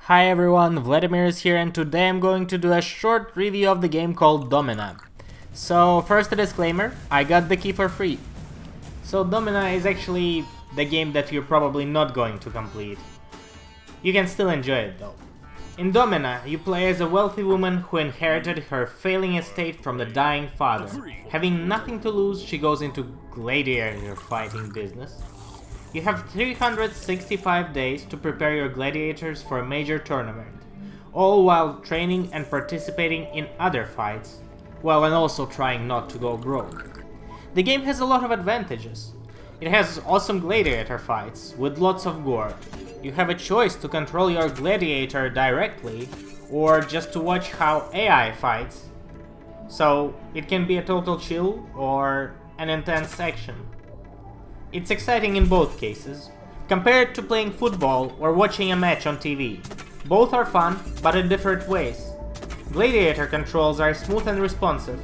Hi everyone, Vladimir is here and today I'm going to do a short review of the game called Domina. So first a disclaimer, I got the key for free. So Domina is actually the game that you're probably not going to complete. You can still enjoy it though. In Domina, you play as a wealthy woman who inherited her failing estate from the dying father. Having nothing to lose, she goes into gladiator fighting business. You have 365 days to prepare your gladiators for a major tournament, all while training and participating in other fights, well, and also trying not to go broke. The game has a lot of advantages. It has awesome gladiator fights, with lots of gore. You have a choice to control your gladiator directly, or just to watch how AI fights. So, it can be a total chill, or an intense action. It's exciting in both cases, compared to playing football or watching a match on TV. Both are fun, but in different ways. Gladiator controls are smooth and responsive,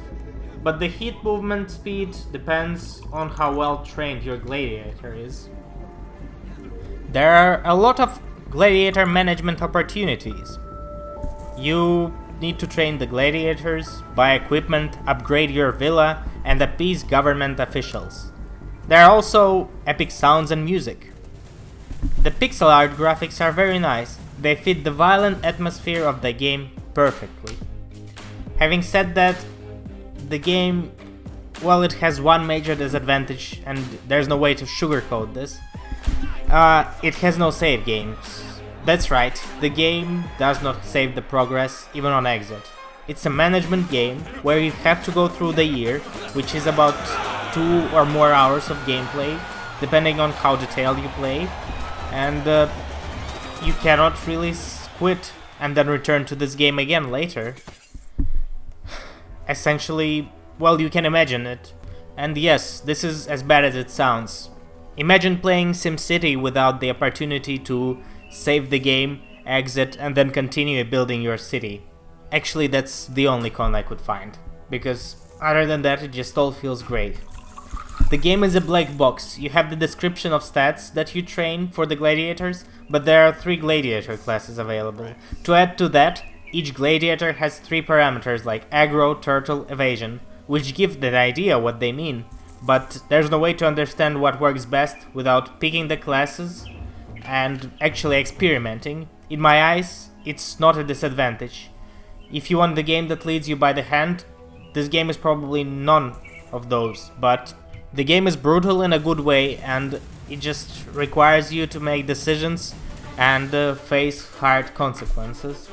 but the hit movement speed depends on how well trained your gladiator is. There are a lot of gladiator management opportunities. You need to train the gladiators, buy equipment, upgrade your villa, and appease government officials. There are also epic sounds and music. The pixel art graphics are very nice, they fit the violent atmosphere of the game perfectly. Having said that, the game, well, it has one major disadvantage, and there's no way to sugarcoat this. It has no save games. That's right, the game does not save the progress, even on exit. It's a management game where you have to go through the year, which is about 2 or more hours of gameplay, depending on how detailed you play, and you cannot really quit and then return to this game again later. Essentially, well, you can imagine it. And yes, this is as bad as it sounds. Imagine playing SimCity without the opportunity to save the game, exit, and then continue building your city. Actually, that's the only con I could find, because other than that, it just all feels great. The game is a black box. You have the description of stats that you train for the gladiators, but there are 3 gladiator classes available. To add to that, each gladiator has 3 parameters like aggro, turtle, evasion, which give the idea what they mean, but there's no way to understand what works best without picking the classes and actually experimenting. In my eyes, it's not a disadvantage. If you want the game that leads you by the hand, this game is probably none of those, but the game is brutal in a good way, and it just requires you to make decisions and face hard consequences.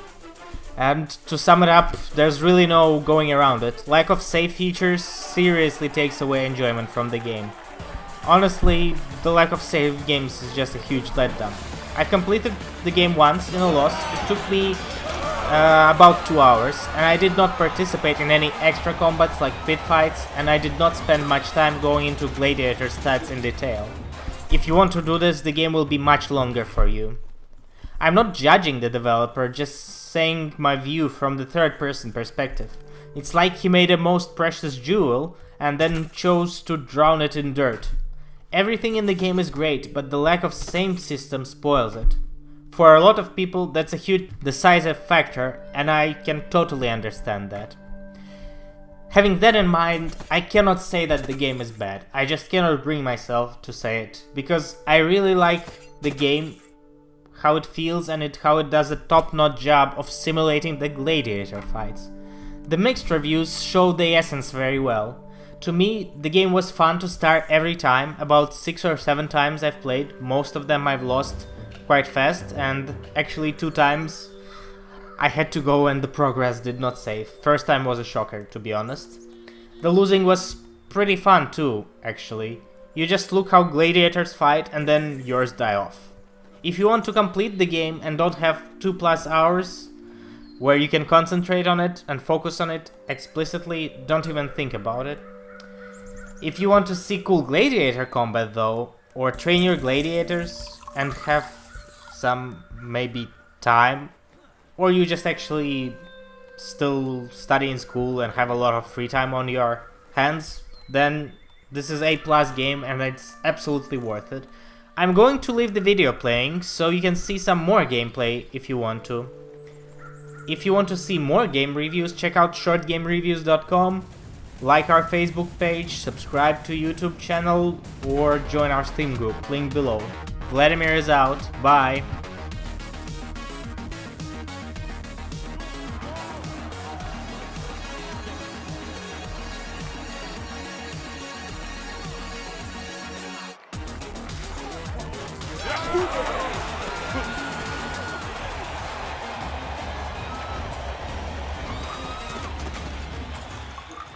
And to sum it up, there's really no going around it. Lack of save features seriously takes away enjoyment from the game. Honestly, the lack of save games is just a huge letdown. I completed the game once in a loss. It took me about 2 hours, and I did not participate in any extra combats like pit fights, and I did not spend much time going into gladiator stats in detail. If you want to do this, the game will be much longer for you. I'm not judging the developer, just saying my view from the third-person perspective. It's like he made a most precious jewel and then chose to drown it in dirt. Everything in the game is great, but the lack of save system spoils it. For a lot of people, that's a huge decisive factor, and I can totally understand that. Having that in mind, I cannot say that the game is bad. I just cannot bring myself to say it, because I really like the game, how it feels, and how it does a top-notch job of simulating the gladiator fights. The mixed reviews show the essence very well. To me, the game was fun to start every time. About 6 or 7 times I've played, most of them I've lost quite fast, and actually 2 times I had to go and the progress did not save. First time was a shocker, to be honest. The losing was pretty fun too, actually. You just look how gladiators fight and then yours die off. If you want to complete the game and don't have 2+ hours where you can concentrate on it and focus on it explicitly, don't even think about it. If you want to see cool gladiator combat though, or train your gladiators and have some maybe time, or you just actually still study in school and have a lot of free time on your hands, then this is A+ game and it's absolutely worth it. I'm going to leave the video playing so you can see some more gameplay if you want to. If you want to see more game reviews, check out shortgamereviews.com, like our Facebook page, subscribe to YouTube channel, or join our Steam group, link below. Vladimir is out, bye! Yeah.